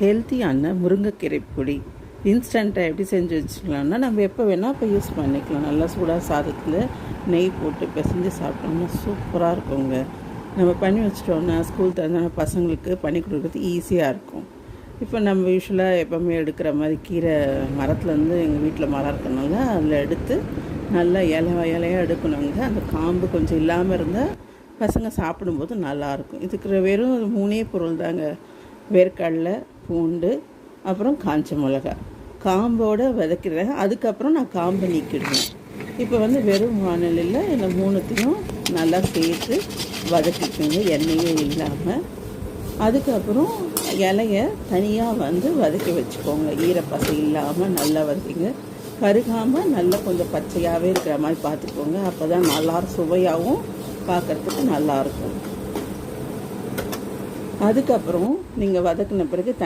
ஹெல்த்தியான முருங்கைக்கீரை பொடி இன்ஸ்டண்ட்டாக எப்படி செஞ்சு வச்சுக்கலாம்னா நம்ம எப்போ வேணால் இப்போ யூஸ் பண்ணிக்கலாம். நல்லா சூடாக சாதத்தில் நெய் போட்டு பிசைஞ்சு சாப்பிட்டோம்னா சூப்பராக இருக்குங்க. நம்ம பண்ணி வச்சிட்டோம்னா ஸ்கூல் தகுந்த பசங்களுக்கு பண்ணி கொடுக்குறது ஈஸியாக இருக்கும். இப்போ நம்ம யூஸ்வலாக எப்போவுமே எடுக்கிற மாதிரி கீரை மரத்துலேருந்து எங்கள் வீட்டில் மரம் இருக்கிறனால அதில் எடுத்து நல்லா இலையாக எடுக்கணுங்க. அந்த காம்பு கொஞ்சம் இல்லாமல் இருந்தால் பசங்க சாப்பிடும்போது நல்லாயிருக்கும். இதுக்கு வெறும் 3 பொருள் தாங்க. வேர்க்கடலை, பூண்டு, அப்புறம் காஞ்ச மிளகா. காம்போடு வதக்கிறேன். அதுக்கப்புறம் நான் காம்பை நீக்கிடுவேன். இப்போ வெறும் வானலில் இந்த 3த்தையும் நல்லா சேர்த்து வதக்கிக்கோங்க, எண்ணெயே இல்லாமல். அதுக்கப்புறம் இலைய தனியாக வதக்கி வச்சுக்கோங்க. ஈரப்பசை இல்லாமல் நல்லா வதக்கிங்க. கருகாமல் நல்லா கொஞ்சம் பச்சையாகவே இருக்கிற மாதிரி பார்த்துக்கோங்க. அப்போ தான் நல்லா சுவையாகவும் பார்க்குறதுக்கு நல்லாயிருக்கும். அதுக்கப்புறம் நீங்கள் வதக்கின பிறகு